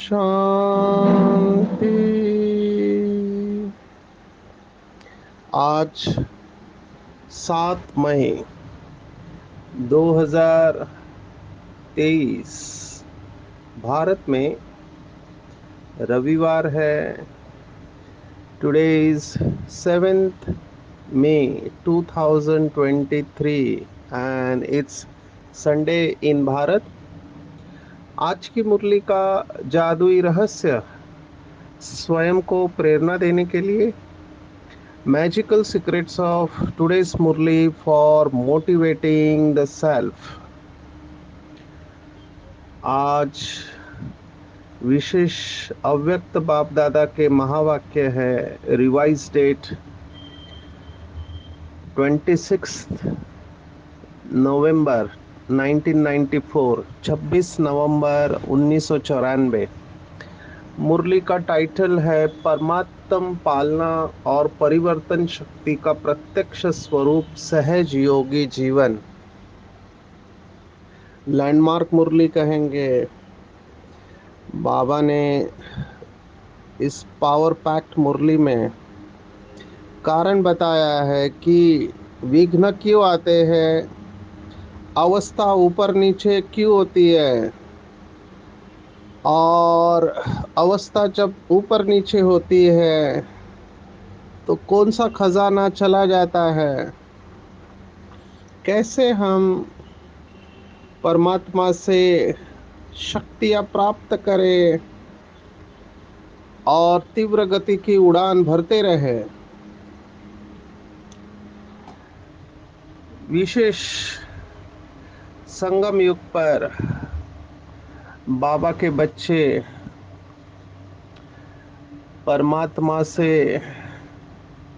शांति। आज 7 मई 2023 भारत में रविवार है। Today is 7th May 2023 and it's Sunday in Bharat. आज की मुरली का जादुई रहस्य स्वयं को प्रेरणा देने के लिए magical secrets of today's Murli for motivating the self. आज विशेष अव्यक्त बाप दादा के महावाक्य है। रिवाइज डेट 26 नवंबर 1994, 26 नवंबर 1994। मुरली का टाइटल है परमात्म पालना और परिवर्तन शक्ति का प्रत्यक्ष स्वरूप सहज योगी जीवन। लैंडमार्क मुरली कहेंगे। बाबा ने इस पावर पैक्ट मुरली में कारण बताया है कि विघ्न क्यों आते हैं, अवस्था ऊपर नीचे क्यों होती है, और अवस्था जब ऊपर नीचे होती है तो कौन सा खजाना चला जाता है, कैसे हम परमात्मा से शक्तियाँ प्राप्त करें और तीव्र गति की उड़ान भरते रहे। विशेष संगम युग पर बाबा के बच्चे परमात्मा से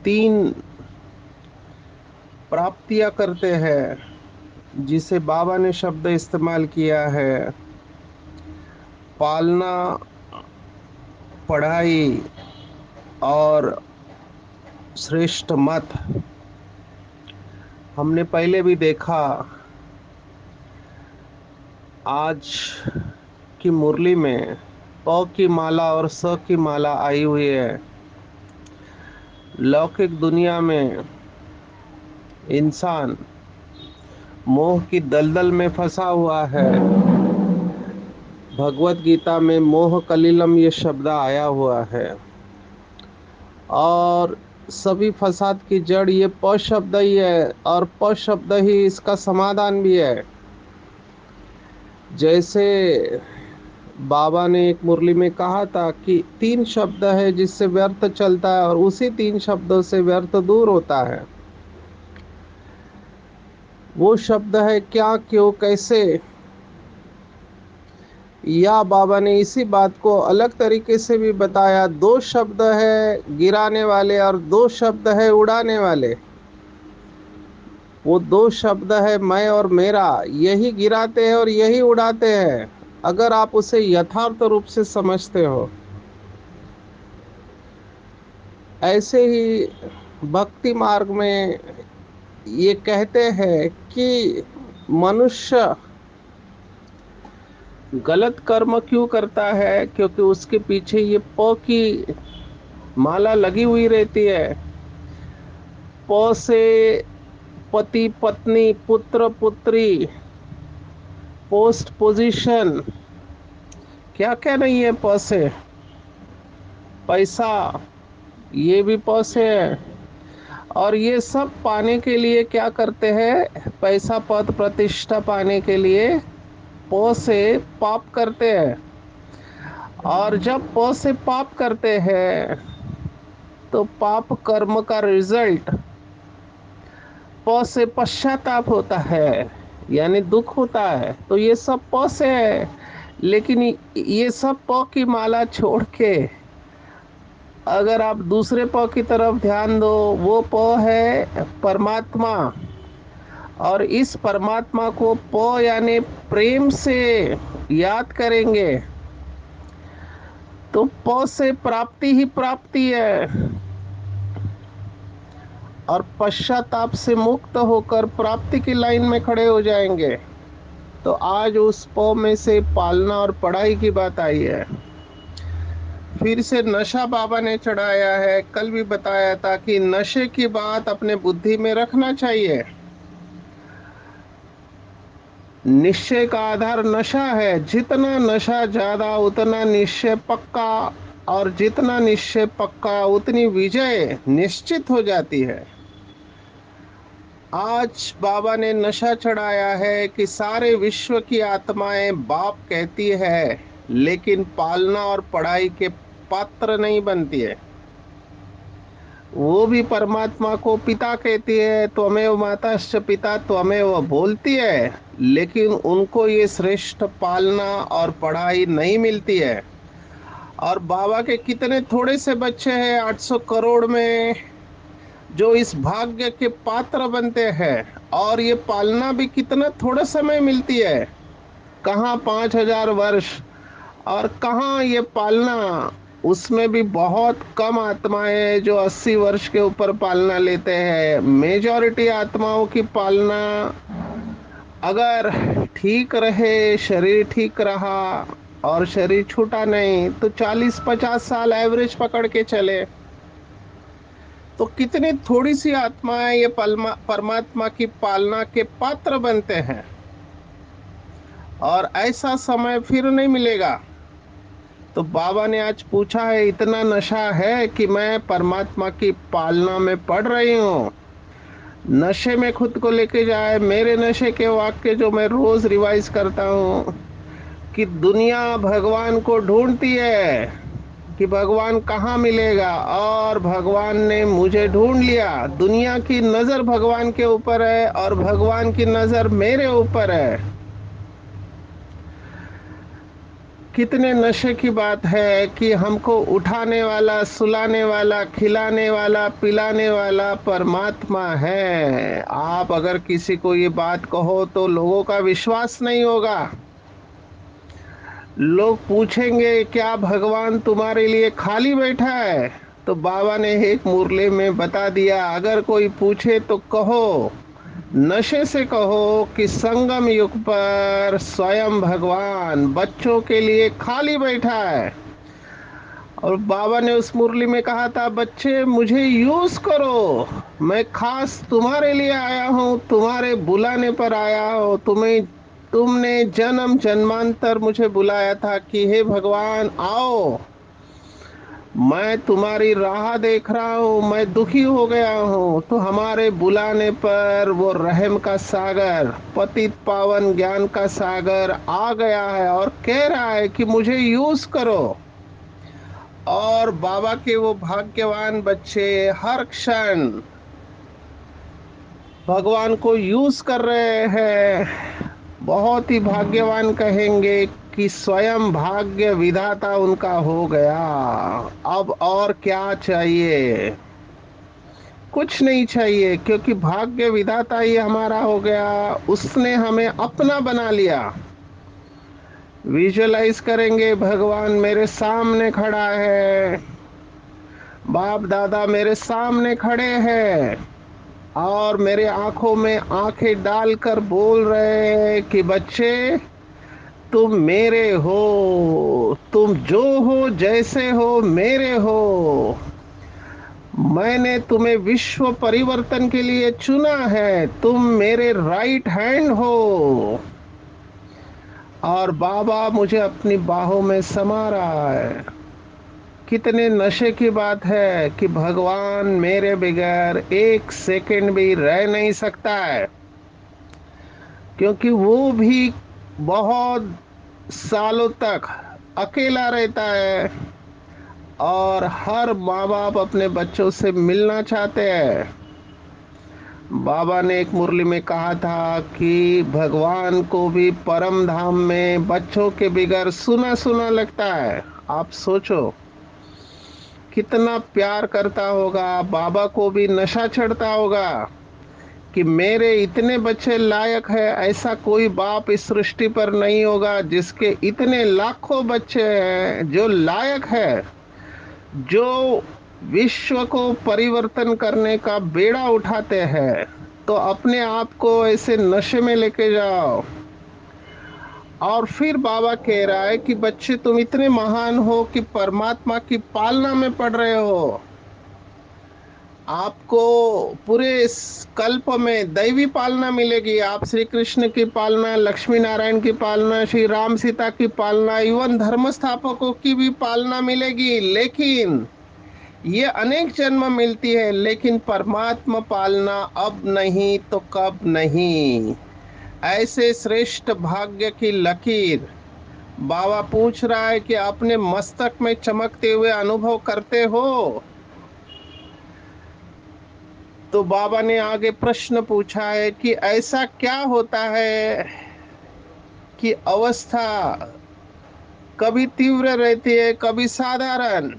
3 प्राप्तियां करते हैं, जिसे बाबा ने शब्द इस्तेमाल किया है। पालना, पढ़ाई और श्रेष्ठ मत। हमने पहले भी देखा। आज की मुरली में प की माला और स की माला आई हुई है। लौकिक दुनिया में इंसान मोह की दलदल में फंसा हुआ है। भगवत गीता में मोह कलिलम ये शब्द आया हुआ है, और सभी फसाद की जड़ ये प शब्द ही है, और प शब्द ही इसका समाधान भी है। जैसे बाबा ने एक मुरली में कहा था कि 3 शब्द है जिससे व्यर्थ चलता है, और उसी 3 शब्दों से व्यर्थ दूर होता है। वो शब्द है क्या, क्यों, कैसे। या बाबा ने इसी बात को अलग तरीके से भी बताया। 2 शब्द है गिराने वाले और 2 शब्द है उड़ाने वाले। वो 2 शब्द है मैं और मेरा, यही गिराते हैं और यही उड़ाते हैं, अगर आप उसे यथार्थ रूप से समझते हो। ऐसे ही भक्ति मार्ग में ये कहते हैं कि मनुष्य गलत कर्म क्यों करता है, क्योंकि उसके पीछे ये प की माला लगी हुई रहती है। प से पति पत्नी, पुत्र पुत्री, पोस्ट पोजीशन, क्या क्या नहीं है। प से पैसा, ये भी प से है। और ये सब पाने के लिए क्या करते हैं, पैसा पद प्रतिष्ठा पाने के लिए प से पाप करते हैं। और जब प से पाप करते हैं तो पाप कर्म का रिजल्ट प से पश्चाताप होता है, यानी दुख होता है। तो ये सब प से है। लेकिन ये सब प की माला छोड़ के अगर आप दूसरे प की तरफ ध्यान दो, वो प है परमात्मा। और इस परमात्मा को प यानी प्रेम से याद करेंगे तो प से प्राप्ति ही प्राप्ति है, और पश्चाताप से मुक्त होकर प्राप्ति की लाइन में खड़े हो जाएंगे। तो आज उस प में से पालना और पढ़ाई की बात आई है। फिर से नशा बाबा ने चढ़ाया है। कल भी बताया था कि नशे की बात अपने बुद्धि में रखना चाहिए। निश्चय का आधार नशा है। जितना नशा ज्यादा उतना निश्चय पक्का, और जितना निश्चय पक्का उतनी विजय निश्चित हो जाती है। आज बाबा ने नशा चढ़ाया है कि सारे विश्व की आत्माएं बाप कहती है, लेकिन पालना और पढ़ाई के पात्र नहीं बनती है। वो भी परमात्मा को पिता कहती है, त्वमेव माताश्च पिता त्वमेव बोलती है, लेकिन उनको ये श्रेष्ठ पालना और पढ़ाई नहीं मिलती है। और बाबा के कितने थोड़े से बच्चे हैं 800 करोड़ में, जो इस भाग्य के पात्र बनते हैं। और ये पालना भी कितना थोड़ा समय मिलती है, कहाँ 5000 वर्ष, और कहाँ ये पालना, उसमें भी बहुत कम आत्माएं हैं जो 80 वर्ष के ऊपर पालना लेते हैं। मेजॉरिटी आत्माओं की पालना अगर ठीक रहे, शरीर ठीक रहा और शरीर छूटा नहीं, तो 40-50 साल एवरेज पकड़ के चले। तो कितनी थोड़ी सी आत्माएं ये परमात्मा की पालना के पात्र बनते हैं, और ऐसा समय फिर नहीं मिलेगा। तो बाबा ने आज पूछा है, इतना नशा है कि मैं परमात्मा की पालना में पड़ रही हूँ। नशे में खुद को लेके जाए। मेरे नशे के वाक्य जो मैं रोज रिवाइज करता हूँ कि दुनिया भगवान को ढूंढती है कि भगवान कहाँ मिलेगा, और भगवान ने मुझे ढूंढ लिया। दुनिया की नजर भगवान के ऊपर है और भगवान की नजर मेरे ऊपर है। कितने नशे की बात है कि हमको उठाने वाला, सुलाने वाला, खिलाने वाला, पिलाने वाला परमात्मा है। आप अगर किसी को ये बात कहो तो लोगों का विश्वास नहीं होगा। लोग पूछेंगे, क्या भगवान तुम्हारे लिए खाली बैठा है? तो बाबा ने एक मुरली में बता दिया, अगर कोई पूछे तो कहो, नशे से कहो कि संगम युग पर स्वयं भगवान बच्चों के लिए खाली बैठा है। और बाबा ने उस मुरली में कहा था, बच्चे मुझे यूज करो, मैं खास तुम्हारे लिए आया हूँ, तुम्हारे बुलाने पर आया हूँ। तुमने जन्म जन्मांतर मुझे बुलाया था कि हे भगवान आओ, मैं तुम्हारी राह देख रहा हूँ, मैं दुखी हो गया हूँ। तो हमारे बुलाने पर वो रहम का सागर, पतित पावन ज्ञान का सागर आ गया है और कह रहा है कि मुझे यूज करो। और बाबा के वो भाग्यवान बच्चे हर क्षण भगवान को यूज कर रहे हैं। बहुत ही भाग्यवान कहेंगे कि स्वयं भाग्य विधाता उनका हो गया। अब और क्या चाहिए? कुछ नहीं चाहिए, क्योंकि भाग्य विधाता ही हमारा हो गया। उसने हमें अपना बना लिया। विजुअलाइज करेंगे, भगवान मेरे सामने खड़ा है, बाप दादा मेरे सामने खड़े हैं, और मेरे आंखों में आंखें डालकर बोल रहे हैं कि बच्चे तुम मेरे हो, तुम जो हो जैसे हो मेरे हो। मैंने तुम्हें विश्व परिवर्तन के लिए चुना है, तुम मेरे राइट हैंड हो। और बाबा मुझे अपनी बाहों में समा रहा है। कितने नशे की बात है कि भगवान मेरे बगैर एक सेकंड भी रह नहीं सकता है, क्योंकि वो भी बहुत सालों तक अकेला रहता है। और हर माँ बाप अपने बच्चों से मिलना चाहते हैं, बाबा ने एक मुरली में कहा था कि भगवान को भी परम धाम में बच्चों के बिगर सुना सुना लगता है। आप सोचो कितना प्यार करता होगा, बाबा को भी नशा चढ़ता होगा कि मेरे इतने बच्चे लायक है। ऐसा कोई बाप इस सृष्टि पर नहीं होगा जिसके इतने लाखों बच्चे हैं जो लायक है, जो विश्व को परिवर्तन करने का बेड़ा उठाते हैं। तो अपने आप को ऐसे नशे में लेके जाओ। और फिर बाबा कह रहा है कि बच्चे तुम इतने महान हो कि परमात्मा की पालना में पड़ रहे हो। आपको पूरे इस कल्प में दैवी पालना मिलेगी। आप श्री कृष्ण की पालना, लक्ष्मी नारायण की पालना, श्री राम सीता की पालना, इवन धर्म स्थापकों की भी पालना मिलेगी। लेकिन ये अनेक जन्म मिलती है, लेकिन परमात्मा पालना अब नहीं तो कब नहीं। ऐसे श्रेष्ठ भाग्य की लकीर बाबा पूछ रहा है कि अपने मस्तक में चमकते हुए अनुभव करते हो। तो बाबा ने आगे प्रश्न पूछा है कि ऐसा क्या होता है कि अवस्था कभी तीव्र रहती है, कभी साधारण।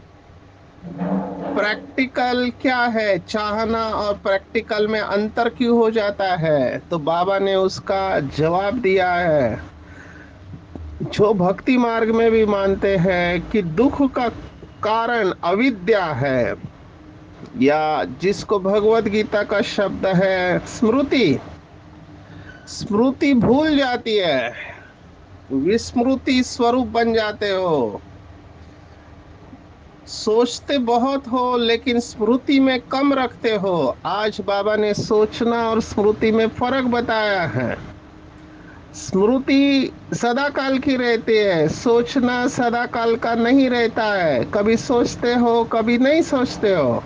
प्रैक्टिकल क्या है, चाहना और प्रैक्टिकल में अंतर क्यों हो जाता है? तो बाबा ने उसका जवाब दिया है। जो भक्ति मार्ग में भी मानते हैं कि दुख का कारण अविद्या है, या जिसको भगवत गीता का शब्द है स्मृति, स्मृति भूल जाती है, विस्मृति स्वरूप बन जाते हो। सोचते बहुत हो लेकिन स्मृति में कम रखते हो। आज बाबा ने सोचना और स्मृति में फर्क बताया है। स्मृति सदा काल की रहती है, सोचना सदा काल का नहीं रहता है। कभी सोचते हो, कभी नहीं सोचते हो।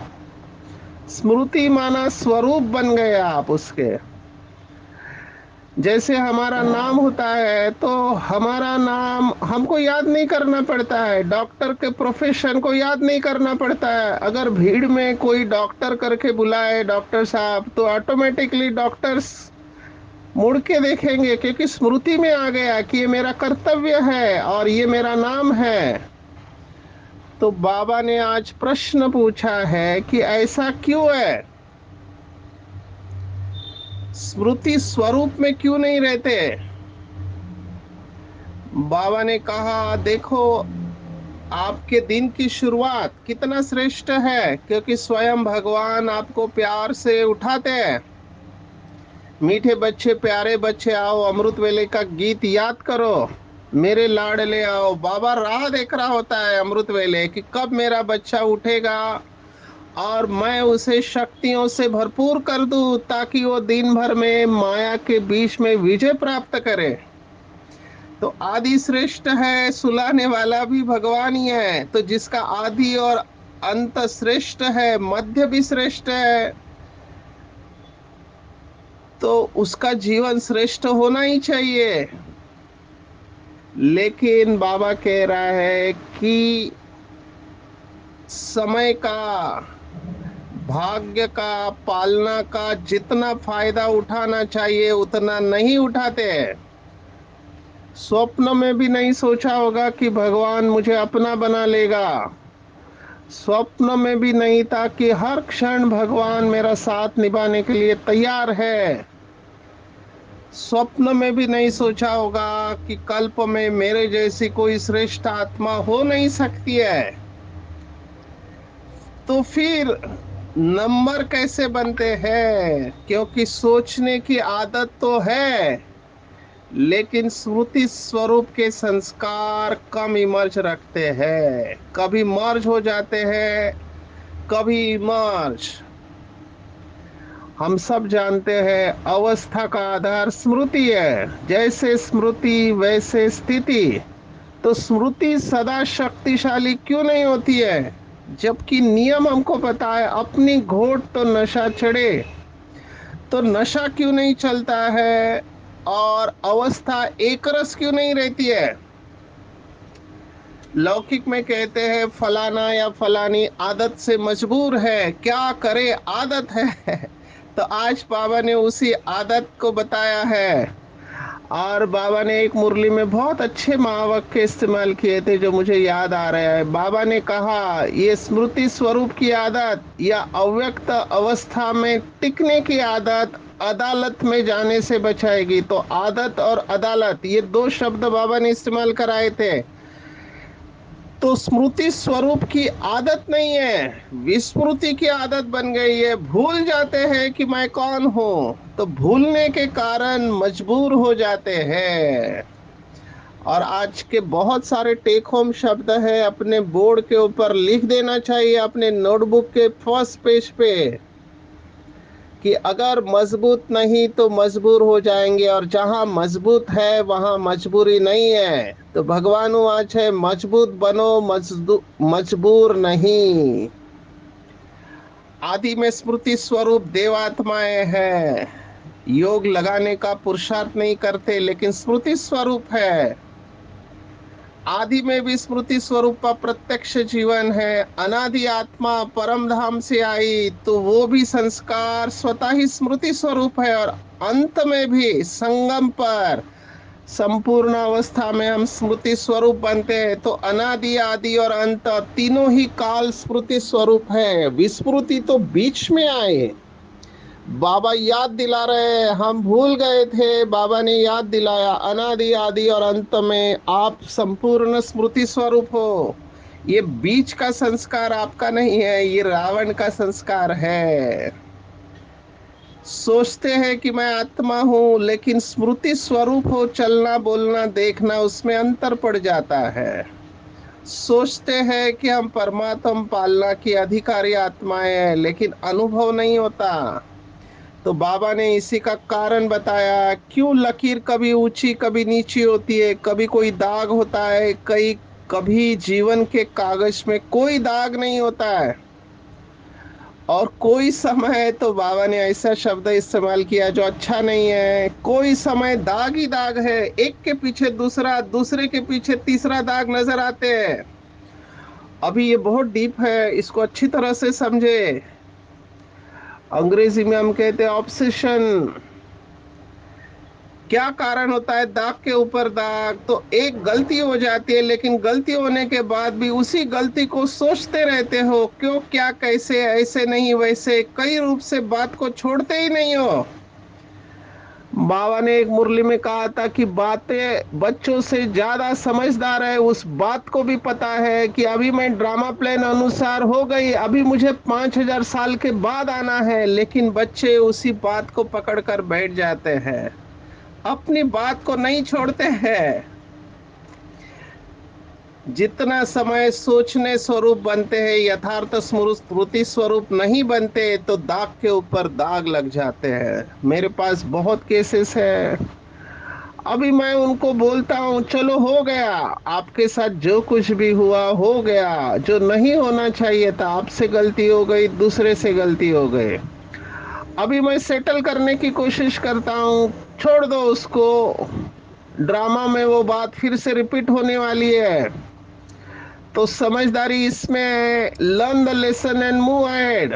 स्मृति माना स्वरूप बन गए आप उसके। जैसे हमारा नाम होता है तो हमारा नाम हमको याद नहीं करना पड़ता है, डॉक्टर के प्रोफेशन को याद नहीं करना पड़ता है। अगर भीड़ में कोई डॉक्टर करके बुलाए डॉक्टर साहब, तो ऑटोमेटिकली डॉक्टर्स मुड़ के देखेंगे, क्योंकि स्मृति में आ गया कि ये मेरा कर्तव्य है और ये मेरा नाम है। तो बाबा ने आज प्रश्न पूछा है कि ऐसा क्यों है, स्मृति स्वरूप में क्यों नहीं रहते? बाबा ने कहा देखो, आपके दिन की शुरुआत कितना श्रेष्ठ है, क्योंकि स्वयं भगवान आपको प्यार से उठाते हैं। मीठे बच्चे, प्यारे बच्चे, आओ अमृत वेले का गीत याद करो, मेरे लाडले आओ। बाबा राह देख रहा होता है अमृत वेले कि कब मेरा बच्चा उठेगा और मैं उसे शक्तियों से भरपूर कर दूं, ताकि वो दिन भर में माया के बीच में विजय प्राप्त करे। तो आदि श्रेष्ठ है, सुलाने वाला भी भगवान ही है। तो जिसका आदि और अंत श्रेष्ठ है, मध्य भी श्रेष्ठ है, तो उसका जीवन श्रेष्ठ होना ही चाहिए। लेकिन बाबा कह रहा है कि समय का, भाग्य का, पालना का जितना फायदा उठाना चाहिए उतना नहीं उठाते। स्वप्न में भी नहीं सोचा होगा कि भगवान मुझे अपना बना लेगा। स्वप्न में भी नहीं था कि हर क्षण भगवान मेरा साथ निभाने के लिए तैयार है। स्वप्न में भी नहीं सोचा होगा कि कल्प में मेरे जैसी कोई श्रेष्ठ आत्मा हो नहीं सकती है। तो फिर नंबर कैसे बनते हैं? क्योंकि सोचने की आदत तो है, लेकिन स्मृति स्वरूप के संस्कार कम इमर्ज रखते हैं, कभी मर्ज हो जाते हैं, कभी इमर्ज। हम सब जानते हैं अवस्था का आधार स्मृति है। जैसे स्मृति वैसे स्थिति। तो स्मृति सदा शक्तिशाली क्यों नहीं होती है, जबकि नियम हमको पता है। अपनी घोट तो नशा चढ़े, तो नशा क्यों नहीं चलता है? और अवस्था एक रस क्यों नहीं रहती है? लौकिक में कहते हैं फलाना या फलानी आदत से मजबूर है, क्या करे आदत है। तो आज बाबा ने उसी आदत को बताया है। और बाबा ने एक मुरली में बहुत अच्छे महावाक्य इस्तेमाल किए थे जो मुझे याद आ रहा है। बाबा ने कहा, ये स्मृति स्वरूप की आदत या अव्यक्त अवस्था में टिकने की आदत अदालत में जाने से बचाएगी। तो आदत और अदालत, ये दो शब्द बाबा ने इस्तेमाल कराए थे। तो स्मृति स्वरूप की आदत नहीं है, विस्मृति की आदत बन गई है। भूल जाते हैं कि मैं कौन हूं, तो भूलने के कारण मजबूर हो जाते हैं। और आज के बहुत सारे टेक होम शब्द है, अपने बोर्ड के ऊपर लिख देना चाहिए, अपने नोटबुक के फर्स्ट पेज पे, कि अगर मजबूत नहीं तो मजबूर हो जाएंगे, और जहां मजबूत है वहां मजबूरी नहीं है। तो भगवान आज है, मजबूत बनो, मजबूर नहीं। आदि में स्मृति स्वरूप देवात्माएं हैं, योग लगाने का पुरुषार्थ नहीं करते लेकिन स्मृति स्वरूप है। आदि में भी स्मृति स्वरूप का प्रत्यक्ष जीवन है। अनादि आत्मा परम धाम से आई तो वो भी संस्कार स्वतः ही स्मृति स्वरूप है। और अंत में भी संगम पर संपूर्ण अवस्था में हम स्मृति स्वरूप बनते हैं। तो अनादि, आदि और अंत तीनों ही काल स्मृति स्वरूप है। विस्मृति तो बीच में आए, बाबा याद दिला रहे हैं, हम भूल गए थे, बाबा ने याद दिलाया। अनादि, आदि और अंत में आप संपूर्ण स्मृति स्वरूप हो। ये बीच का संस्कार आपका नहीं है, ये रावण का संस्कार है। सोचते हैं कि मैं आत्मा हूं, लेकिन स्मृति स्वरूप हो, चलना बोलना देखना, उसमें अंतर पड़ जाता है। सोचते हैं कि हम परमात्मा पालना की अधिकारी आत्माएं हैं, लेकिन अनुभव नहीं होता। तो बाबा ने इसी का कारण बताया, क्यों लकीर कभी ऊंची कभी नीची होती है, कभी कोई दाग होता है, कभी जीवन के कागज में कोई दाग नहीं होता है। और कोई समय, तो बाबा ने ऐसा शब्द इस्तेमाल किया जो अच्छा नहीं है, कोई समय दाग ही दाग है, एक के पीछे दूसरा, दूसरे के पीछे तीसरा दाग नजर आते हैं। अभी ये बहुत डीप है, इसको अच्छी तरह से समझे। अंग्रेजी में हम कहते हैं ऑब्सेशन। क्या कारण होता है दाग के ऊपर दाग? तो एक गलती हो जाती है, लेकिन गलती होने के बाद भी उसी गलती को सोचते रहते हो, क्यों, क्या, कैसे, ऐसे नहीं वैसे, कई रूप से बात को छोड़ते ही नहीं हो। बाबा ने एक मुरली में कहा था कि बातें बच्चों से ज्यादा समझदार है। उस बात को भी पता है कि अभी मैं ड्रामा प्लान अनुसार हो गई, अभी मुझे 5000 साल के बाद आना है, लेकिन बच्चे उसी बात को पकड़ कर बैठ जाते हैं, अपनी बात को नहीं छोड़ते हैं। जितना समय सोचने स्वरूप बनते हैं, यथार्थ स्मृति स्वरूप नहीं बनते, तो दाग के ऊपर दाग लग जाते हैं। मेरे पास बहुत केसेस है। अभी मैं उनको बोलता हूँ, चलो हो गया, आपके साथ जो कुछ भी हुआ हो गया, जो नहीं होना चाहिए था, आपसे गलती हो गई, दूसरे से गलती हो गई। अभी मैं सेटल करने की कोशिश करता हूँ, छोड़ दो उसको, ड्रामा में वो बात फिर से रिपीट होने वाली है। तो समझदारी इसमें है, learn the lesson and move ahead.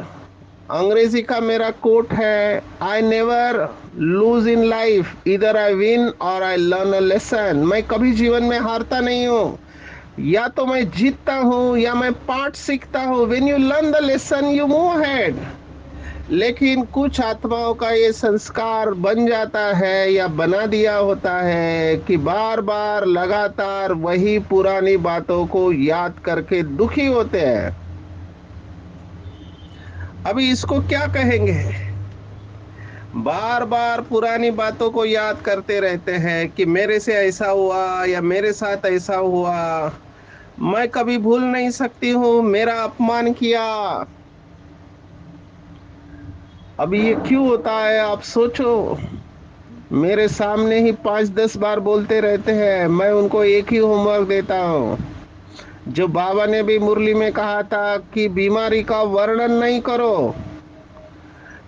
अंग्रेजी का मेरा कोट है, I never lose in life, इधर आई विन और आई लर्न अ लेसन। मैं कभी जीवन में हारता नहीं हूँ, या तो मैं जीतता हूँ या मैं पाठ सीखता हूँ। When you learn the lesson you move ahead. लेकिन कुछ आत्माओं का ये संस्कार बन जाता है या बना दिया होता है कि बार बार लगातार वही पुरानी बातों को याद करके दुखी होते हैं। अभी इसको क्या कहेंगे? बार बार पुरानी बातों को याद करते रहते हैं कि मेरे से ऐसा हुआ या मेरे साथ ऐसा हुआ, मैं कभी भूल नहीं सकती हूँ, मेरा अपमान किया। अभी ये क्यों होता है आप सोचो। मेरे सामने ही 5-10 बार बोलते रहते हैं, मैं उनको एक ही होमवर्क देता हूँ जो बाबा ने भी मुरली में कहा था कि बीमारी का वर्णन नहीं करो,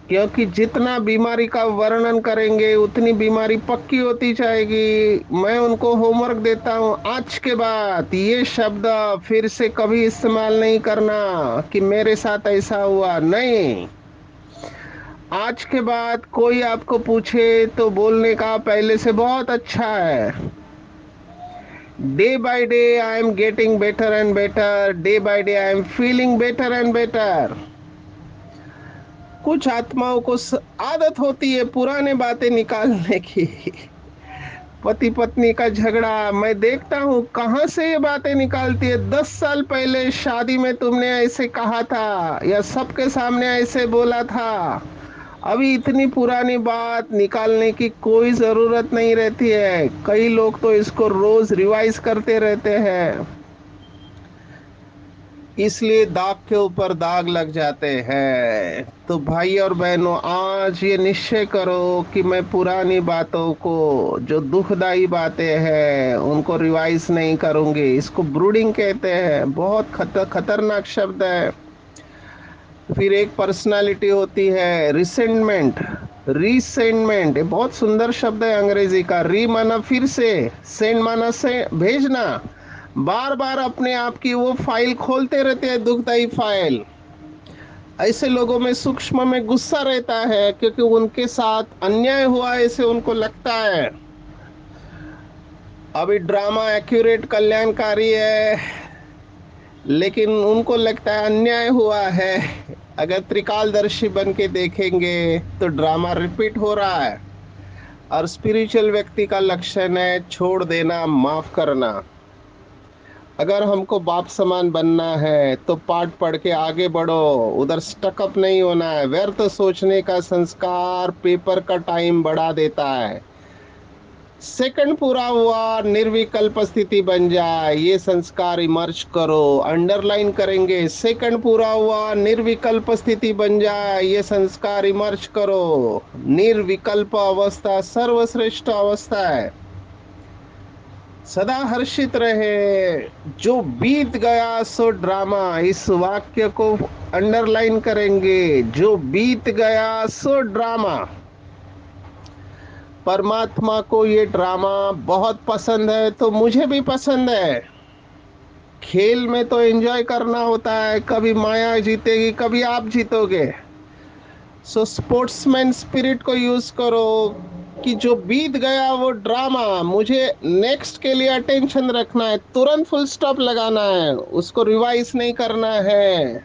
क्योंकि जितना बीमारी का वर्णन करेंगे उतनी बीमारी पक्की होती जाएगी। मैं उनको होमवर्क देता हूँ, आज के बाद ये शब्द फिर से कभी इस्तेमाल नहीं करना कि मेरे साथ ऐसा हुआ, नहीं। आज के बाद कोई आपको पूछे तो बोलने का पहले से बहुत अच्छा है। Day by day I am getting better and better, day by day I am feeling better and better. कुछ आत्माओं को आदत होती है पुराने बातें निकालने की। पति पत्नी का झगड़ा मैं देखता हूँ कहाँ से ये बातें निकालती है। 10 साल पहले शादी में तुमने ऐसे कहा था या सबके सामने ऐसे बोला था। अभी इतनी पुरानी बात निकालने की कोई जरूरत नहीं रहती है। कई लोग तो इसको रोज रिवाइज करते रहते हैं, इसलिए दाग के ऊपर दाग लग जाते हैं। तो भाई और बहनों, आज ये निश्चय करो कि मैं पुरानी बातों को, जो दुखदाई बातें हैं, उनको रिवाइज नहीं करूंगी। इसको ब्रूडिंग कहते हैं, बहुत खतरनाक शब्द है। फिर एक पर्सनालिटी होती है रिसेंटमेंट। रिसेंटमेंट ये बहुत सुंदर शब्द है अंग्रेजी का। री माना फिर से, सेंड माना से भेजना। बार बार अपने आप की वो फाइल खोलते रहते हैं, दुखदाई फाइल। ऐसे लोगों में सूक्ष्म में गुस्सा रहता है क्योंकि उनके साथ अन्याय हुआ ऐसे उनको लगता है। अभी ड्रामा एक्यूरेट कल्याणकारी है, लेकिन उनको लगता है अन्याय हुआ है। अगर त्रिकालदर्शी बन के देखेंगे तो ड्रामा रिपीट हो रहा है। और स्पिरिचुअल व्यक्ति का लक्षण है छोड़ देना, माफ करना। अगर हमको बाप समान बनना है तो पाठ पढ़ के आगे बढ़ो, उधर स्टकअप नहीं होना है। व्यर्थ सोचने का संस्कार पेपर का टाइम बढ़ा देता है। सेकंड पूरा हुआ, निर्विकल्प स्थिति बन जाए, ये संस्कार इमर्ज करो। अंडरलाइन करेंगे, सेकंड पूरा हुआ, निर्विकल्प स्थिति बन जाए, ये संस्कार इमर्ज करो। निर्विकल्प अवस्था सर्वश्रेष्ठ अवस्था है। सदा हर्षित रहे, जो बीत गया सो ड्रामा। इस वाक्य को अंडरलाइन करेंगे, जो बीत गया सो ड्रामा। परमात्मा को ये ड्रामा बहुत पसंद है, तो मुझे भी पसंद है। खेल में तो एंजॉय करना होता है, कभी माया जीतेगी कभी आप जीतोगे। सो स्पोर्ट्समैन स्पिरिट को यूज करो कि जो बीत गया वो ड्रामा, मुझे नेक्स्ट के लिए अटेंशन रखना है, तुरंत फुल स्टॉप लगाना है, उसको रिवाइज नहीं करना है।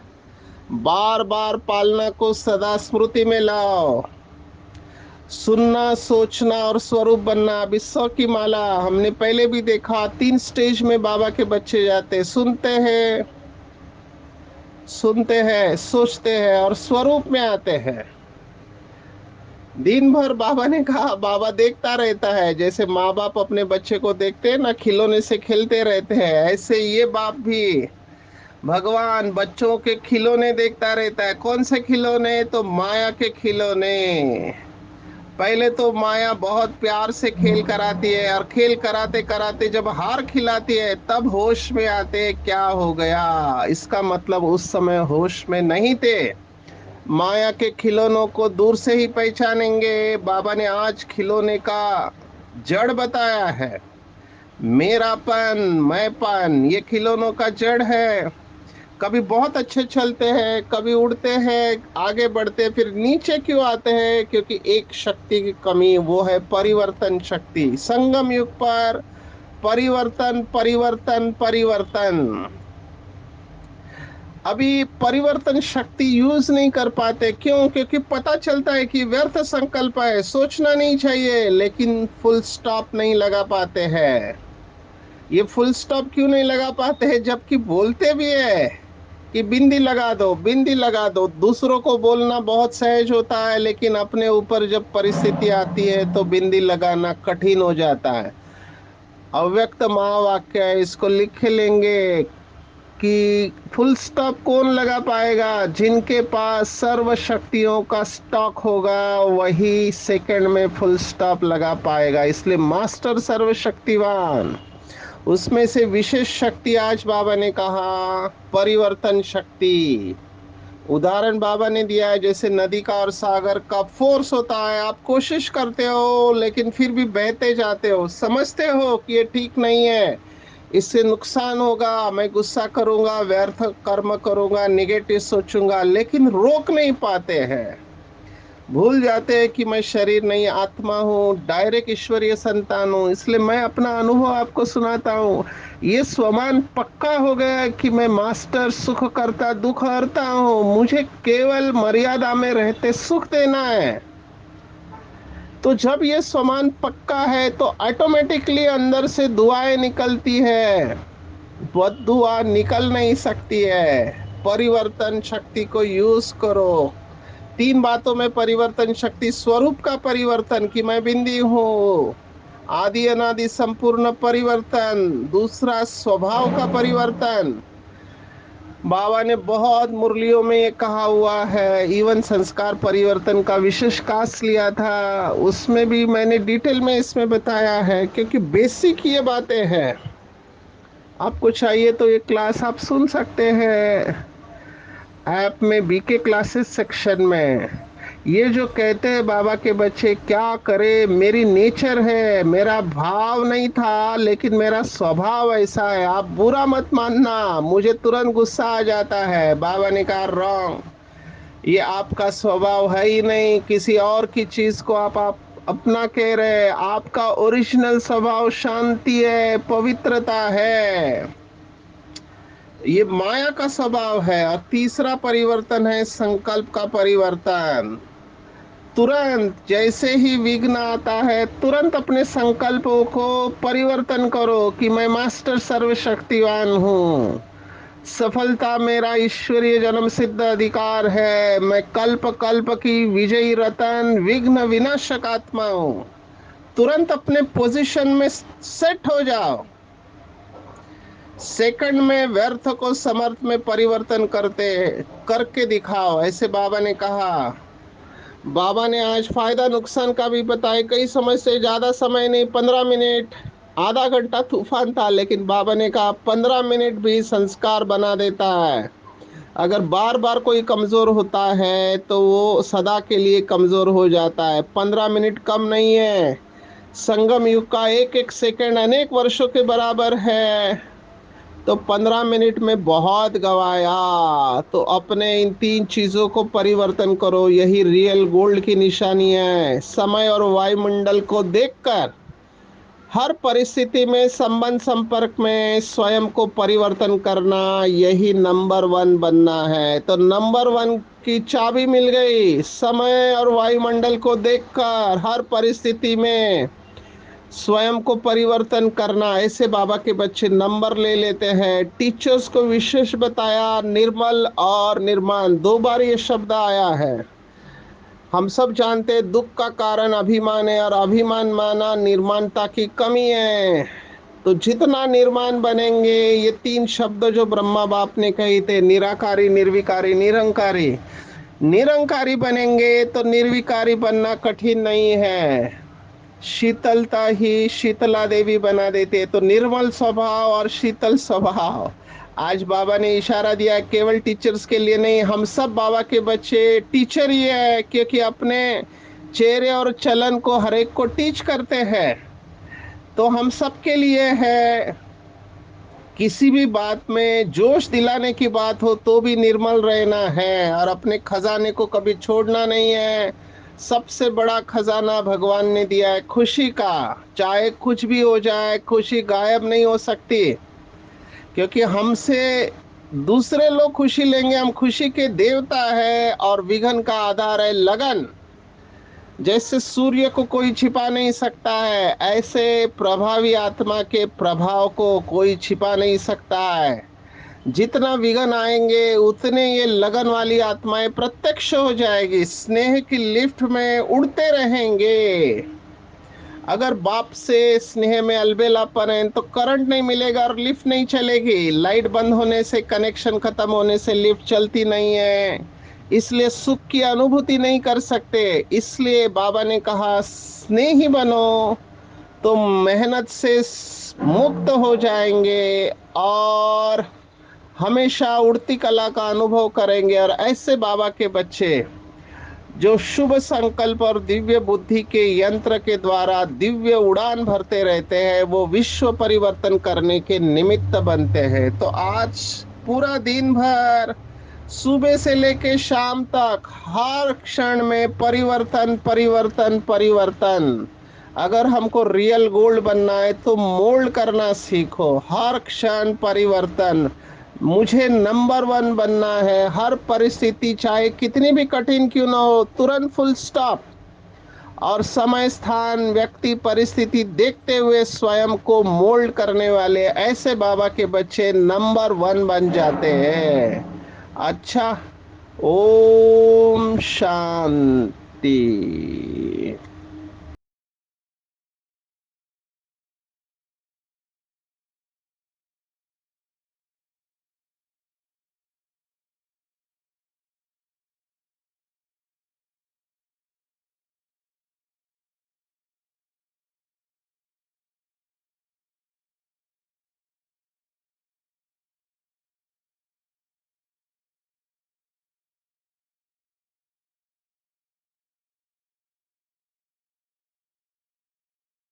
बार बार पालना को सदा स्मृति में लाओ। सुनना, सोचना और स्वरूप बनना। अभी 100 की माला हमने पहले भी देखा, 3 स्टेज में बाबा के बच्चे जाते, सुनते हैं, सोचते हैं और स्वरूप में आते हैं। दिन भर बाबा ने कहा, बाबा देखता रहता है। जैसे माँ बाप अपने बच्चे को देखते हैं ना, खिलौने से खेलते रहते हैं, ऐसे ये बाप भी भगवान बच्चों के खिलौने देखता रहता है। कौन से खिलौने? तो माया के खिलौने। पहले तो माया बहुत प्यार से खेल कराती है, और खेल कराते कराते जब हार खिलाती है तब होश में आते, क्या हो गया। इसका मतलब उस समय होश में नहीं थे। माया के खिलौनों को दूर से ही पहचानेंगे। बाबा ने आज खिलौने का जड़ बताया है। मेरापन, मैंपन, ये खिलौनों का जड़ है। कभी बहुत अच्छे चलते हैं, कभी उड़ते हैं, आगे बढ़ते हैं, फिर नीचे क्यों आते हैं? क्योंकि एक शक्ति की कमी, वो है परिवर्तन शक्ति। संगम युग पर परिवर्तन परिवर्तन परिवर्तन। अभी परिवर्तन शक्ति यूज नहीं कर पाते, क्यों? क्योंकि पता चलता है कि व्यर्थ संकल्प है, सोचना नहीं चाहिए, लेकिन फुल स्टॉप नहीं लगा पाते हैं। ये फुल स्टॉप क्यों नहीं लगा पाते हैं, जबकि बोलते भी है कि बिंदी लगा दो, बिंदी लगा दो। दूसरों को बोलना बहुत सहज होता है, लेकिन अपने ऊपर जब परिस्थिति आती है तो बिंदी लगाना कठिन हो जाता है। अव्यक्त महावाक्य है, इसको लिख लेंगे कि फुल स्टॉप कौन लगा पाएगा? जिनके पास सर्व शक्तियों का स्टॉक होगा, वही सेकंड में फुल स्टॉप लगा पाएगा। इसलिए मास्टर सर्वशक्तिवान, उसमें से विशेष शक्ति आज बाबा ने कहा परिवर्तन शक्ति। उदाहरण बाबा ने दिया है, जैसे नदी का और सागर का फोर्स होता है। आप कोशिश करते हो लेकिन फिर भी बहते जाते हो, समझते हो कि ये ठीक नहीं है, इससे नुकसान होगा, मैं गुस्सा करूंगा, व्यर्थ कर्म करूंगा, निगेटिव सोचूंगा, लेकिन रोक नहीं पाते हैं। भूल जाते हैं कि मैं शरीर नहीं आत्मा हूँ, डायरेक्ट ईश्वरीय संतान हूँ। इसलिए मैं अपना अनुभव आपको सुनाता हूँ। ये स्वमान पक्का हो गया कि मैं मास्टर सुख करता दुख हरता हूँ, मुझे केवल मर्यादा में रहते सुख देना है। तो जब ये स्वमान पक्का है तो ऑटोमेटिकली अंदर से दुआएं निकलती है, बद दुआ निकल नहीं सकती है। परिवर्तन शक्ति को यूज करो। तीन बातों में परिवर्तन शक्ति: स्वरूप का परिवर्तन कि मैं बिंदी हूँ, आदि अनादि संपूर्ण परिवर्तन। दूसरा, स्वभाव का परिवर्तन। बाबा ने बहुत मुरलियों में ये कहा हुआ है, इवन संस्कार परिवर्तन का विशेष क्लास लिया था, उसमें भी मैंने डिटेल में इसमें बताया है, क्योंकि बेसिक ये बातें हैं। आपको चाहिए तो ये क्लास आप सुन सकते हैं ऐप में, बीके क्लासेस सेक्शन में। ये जो कहते हैं बाबा के बच्चे क्या करे, मेरी नेचर है, मेरा भाव नहीं था लेकिन मेरा स्वभाव ऐसा है, आप बुरा मत मानना। मुझे तुरंत गुस्सा आ जाता है। बाबा ने कहा रॉन्ग, ये आपका स्वभाव है ही नहीं, किसी और की चीज को आप अपना कह रहे हैं। आपका ओरिजिनल स्वभाव शांति है, पवित्रता है, ये माया का स्वभाव है। और तीसरा परिवर्तन है संकल्प का परिवर्तन। तुरंत जैसे ही विघ्न आता है, तुरंत अपने संकल्पों को परिवर्तन करो कि मैं मास्टर सर्वशक्तिवान हूँ, सफलता मेरा ईश्वरीय जन्म सिद्ध अधिकार है, मैं कल्प कल्प की विजयी रतन विघ्न विनाशक आत्मा हूँ। तुरंत अपने पोजीशन में सेट हो जाओ। सेकंड में व्यर्थ को समर्थ में परिवर्तन करते करके दिखाओ, ऐसे बाबा ने कहा। बाबा ने आज फायदा नुकसान का भी बताया। कई समय से ज्यादा समय नहीं, 15 मिनट, आधा घंटा तूफान था, लेकिन बाबा ने कहा 15 मिनट भी संस्कार बना देता है। अगर बार बार कोई कमजोर होता है तो वो सदा के लिए कमजोर हो जाता है। 15 मिनट कम नहीं है। संगम युग का एक एक सेकंड अनेक वर्षों के बराबर है। तो 15 मिनट में बहुत गवाया। तो अपने इन तीन चीजों को परिवर्तन करो, यही रियल गोल्ड की निशानी है। समय और वायुमंडल को देखकर हर परिस्थिति में संबंध संपर्क में स्वयं को परिवर्तन करना, यही नंबर वन बनना है। तो नंबर वन की चाबी मिल गई। समय और वायुमंडल को देखकर हर परिस्थिति में स्वयं को परिवर्तन करना। ऐसे बाबा के बच्चे नंबर ले लेते हैं। टीचर्स को विशेष बताया, निर्मल और निर्माण, दो बार ये शब्द आया है। हम सब जानते हैं दुख का कारण अभिमान है, और अभिमान माना निर्माणता की कमी है। तो जितना निर्माण बनेंगे, ये तीन शब्द जो ब्रह्मा बाप ने कहे थे, निराकारी निर्विकारी निरंकारी, निरंकारी बनेंगे तो निर्विकारी बनना कठिन नहीं है। शीतलता ही शीतला देवी बना देते हैं। तो निर्मल स्वभाव और शीतल स्वभाव। आज बाबा ने इशारा दिया, केवल टीचर्स के लिए नहीं, हम सब बाबा के बच्चे टीचर ही है, क्योंकि अपने चेहरे और चलन को हर एक को टीच करते हैं। तो हम सब के लिए है। किसी भी बात में जोश दिलाने की बात हो तो भी निर्मल रहना है, और अपने खजाने को कभी छोड़ना नहीं है। सबसे बड़ा खजाना भगवान ने दिया है खुशी का। चाहे कुछ भी हो जाए, खुशी गायब नहीं हो सकती, क्योंकि हमसे दूसरे लोग खुशी लेंगे, हम खुशी के देवता है। और विघ्न का आधार है लगन। जैसे सूर्य को कोई छिपा नहीं सकता है, ऐसे प्रभावी आत्मा के प्रभाव को कोई छिपा नहीं सकता है। जितना विघ्न आएंगे उतने ये लगन वाली आत्माएं प्रत्यक्ष हो जाएगी, स्नेह की लिफ्ट में उड़ते रहेंगे। अगर बाप से स्नेह में अलबेलापन है तो करंट नहीं मिलेगा और लिफ्ट नहीं चलेगी। लाइट बंद होने से, कनेक्शन खत्म होने से लिफ्ट चलती नहीं है, इसलिए सुख की अनुभूति नहीं कर सकते। इसलिए बाबा ने कहा स्नेही बनो, तो मेहनत से मुक्त हो जाएंगे और हमेशा उड़ती कला का अनुभव करेंगे। और ऐसे बाबा के बच्चे जो शुभ संकल्प और दिव्य बुद्धि के यंत्र के द्वारा दिव्य उड़ान भरते रहते हैं, वो विश्व परिवर्तन करने के निमित्त बनते हैं। तो आज पूरा दिन भर सुबह से लेके शाम तक हर क्षण में परिवर्तन परिवर्तन परिवर्तन। अगर हमको रियल गोल्ड बनना है तो मोल्ड करना सीखो, हर क्षण परिवर्तन। मुझे नंबर वन बनना है, हर परिस्थिति चाहे कितनी भी कठिन क्यों ना हो, तुरंत फुल स्टॉप। और समय स्थान व्यक्ति परिस्थिति देखते हुए स्वयं को मोल्ड करने वाले ऐसे बाबा के बच्चे नंबर वन बन जाते हैं। अच्छा, ओम शांति।